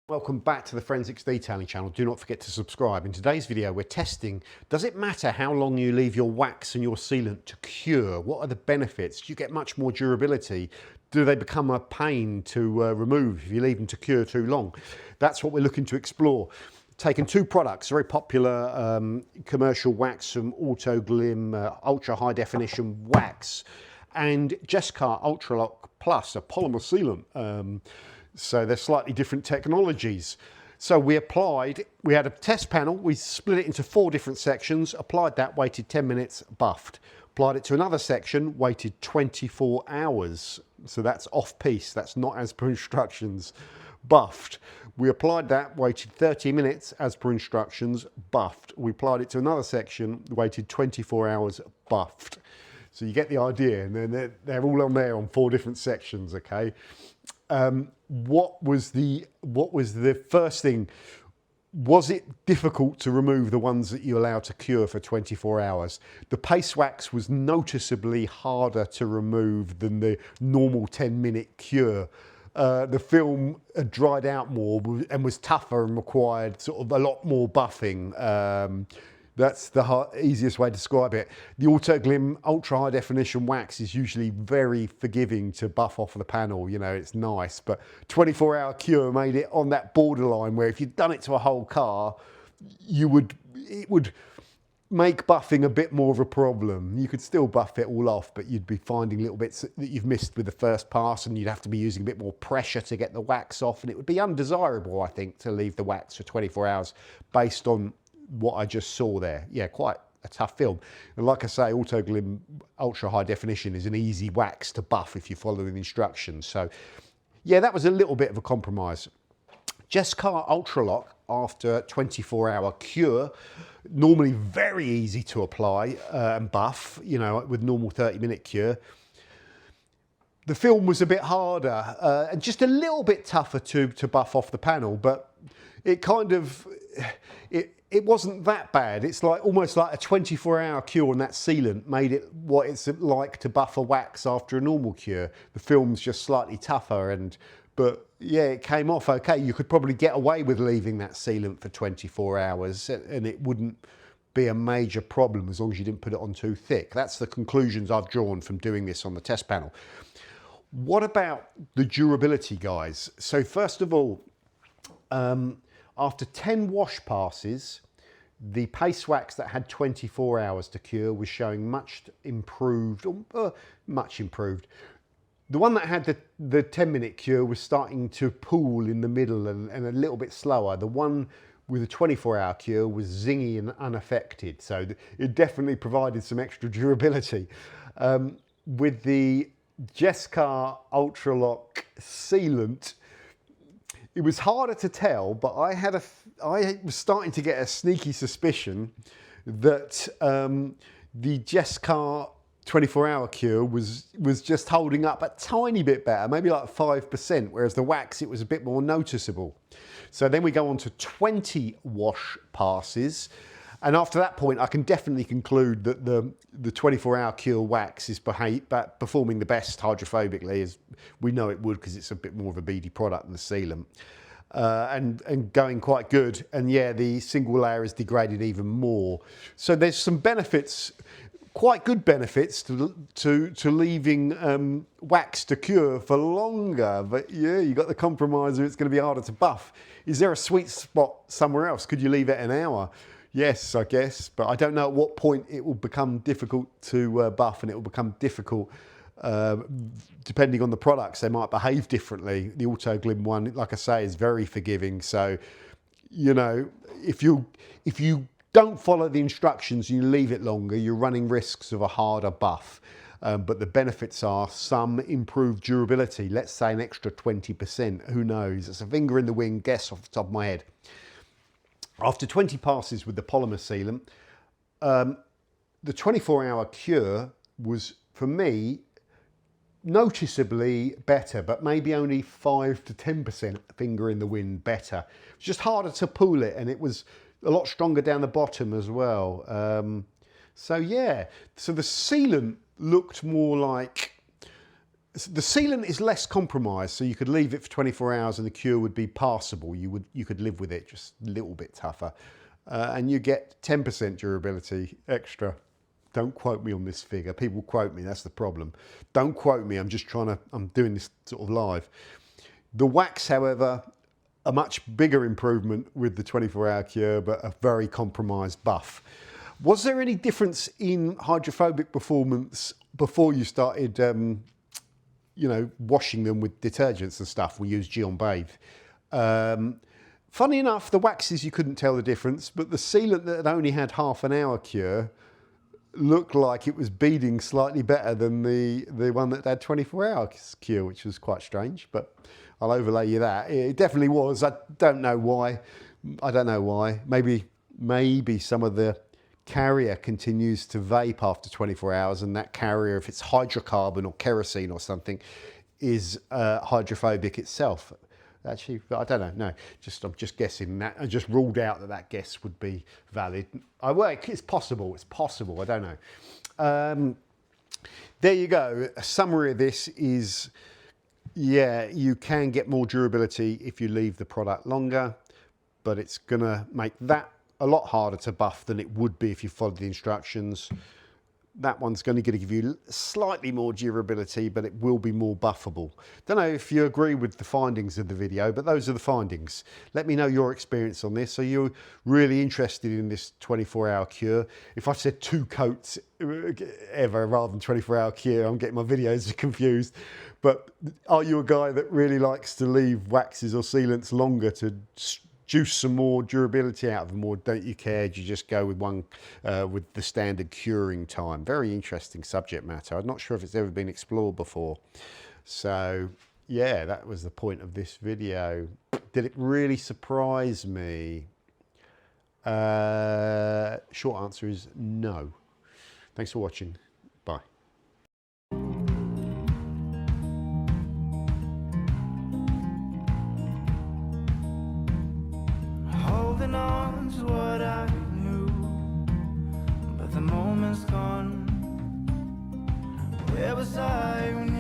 Welcome back to the Forensics Detailing channel. Do not forget to subscribe. In today's video we're testing, does it matter how long you leave your wax and your sealant to cure? What are the benefits? Do you get much more durability? Do they become a pain to remove if you leave them to cure too long? That's what we're looking to explore. Taken two products, very popular commercial wax from Autglyms ultra high definition wax, and Jescar Ultralock Plus, a polymer sealant. So they're slightly different technologies. So we had a test panel, we split it into 4 different sections, applied that, waited 10 minutes, buffed. Applied it to another section, waited 24 hours. So that's off piece, that's not as per instructions, buffed. We applied that, waited 30 minutes as per instructions, buffed. We applied it to another section, waited 24 hours, buffed. So you get the idea, and then they're all on there on 4 different sections, okay? What was the first thing? Was it difficult to remove the ones that you allow to cure for 24 hours? The paste wax was noticeably harder to remove than the normal 10-minute cure. The film had dried out more and was tougher and required sort of a lot more buffing. That's the easiest way to describe it. The Autglyms ultra high definition wax is usually very forgiving to buff off the panel, you know, it's nice, but 24-hour cure made it on that borderline where if you'd done it to a whole car, it would make buffing a bit more of a problem. You could still buff it all off, but you'd be finding little bits that you've missed with the first pass, and you'd have to be using a bit more pressure to get the wax off, and it would be undesirable, I think, to leave the wax for 24 hours based on what I just saw there. Yeah, quite a tough film. And like I say, Autglyms ultra high definition is an easy wax to buff if you follow the instructions. So yeah, that was a little bit of a compromise. Jescar Ultralock, after 24-hour cure, normally very easy to apply and buff, you know, with normal 30-minute cure. The film was a bit harder and just a little bit tougher to buff off the panel, but it kind of, it wasn't that bad. It's like almost like a 24-hour cure on that sealant made it what it's like to buff a wax after a normal cure. The film's just slightly tougher, but yeah, it came off okay. You could probably get away with leaving that sealant for 24 hours and it wouldn't be a major problem as long as you didn't put it on too thick. That's the conclusions I've drawn from doing this on the test panel. What about the durability, guys? So first of all, after 10 wash passes, the paste wax that had 24 hours to cure was showing much improved. The one that had the 10-minute cure was starting to pool in the middle and a little bit slower. The one with the 24-hour cure was zingy and unaffected. So it definitely provided some extra durability. With the Jescar Ultralock sealant, it was harder to tell, but I was starting to get a sneaky suspicion that the Jescar 24-hour cure was just holding up a tiny bit better, maybe like 5%, whereas the wax, it was a bit more noticeable. So then we go on to 20 wash passes. And after that point, I can definitely conclude that the 24-hour cure wax is performing the best hydrophobically, as we know it would because it's a bit more of a beady product than the sealant, and going quite good. And yeah, the single layer is degraded even more. So there's some benefits, quite good benefits to leaving wax to cure for longer. But yeah, you got the compromiser, it's going to be harder to buff. Is there a sweet spot somewhere else? Could you leave it an hour? Yes, I guess, but I don't know at what point it will become difficult to buff, and it will become difficult depending on the products. They might behave differently. The Autglyms one, like I say, is very forgiving. So, you know, if you don't follow the instructions, you leave it longer, you're running risks of a harder buff. But the benefits are some improved durability. Let's say an extra 20%. Who knows? It's a finger in the wind guess off the top of my head. After 20 passes with the polymer sealant, the 24-hour cure was, for me, noticeably better, but maybe only 5 to 10% finger in the wind better. It was just harder to pull it, and it was a lot stronger down the bottom as well. So yeah, so the sealant looked more like The sealant is less compromised, so you could leave it for 24 hours and the cure would be passable. You could live with it, just a little bit tougher. And you get 10% durability extra. Don't quote me on this figure. People quote me, that's the problem. Don't quote me, I'm doing this sort of live. The wax, however, a much bigger improvement with the 24-hour cure, but a very compromised buff. Was there any difference in hydrophobic performance before you started, you know, washing them with detergents and stuff? We use Gion Bathe. Funny enough, the waxes you couldn't tell the difference, but the sealant that had only had half an hour cure looked like it was beading slightly better than the one that had 24-hour cure, which was quite strange, but I'll overlay you that. It definitely was. I don't know why. I don't know why. Maybe some of the carrier continues to vape after 24 hours, and that carrier, if it's hydrocarbon or kerosene or something, is hydrophobic itself. Actually, I don't know. No, I'm just guessing that. I just ruled out that guess would be valid. It's possible. It's possible. I don't know. There you go. A summary of this is, yeah, you can get more durability if you leave the product longer, but it's gonna make that a lot harder to buff than it would be if you followed the instructions. That one's going to give you slightly more durability, but it will be more buffable. Don't know if you agree with the findings of the video, but those are the findings. Let me know your experience on this. Are you really interested in this 24-hour cure? If I said 2 coats ever rather than 24-hour cure, I'm getting my videos confused. But are you a guy that really likes to leave waxes or sealants longer to juice some more durability out of them, or don't you care? Do you just go with one with the standard curing time? Very interesting subject matter. I'm not sure if it's ever been explored before. So yeah, that was the point of this video. Did it really surprise me? Short answer is no. Thanks for watching. Bye. Holding on to what I knew, but the moment's gone. Where was I when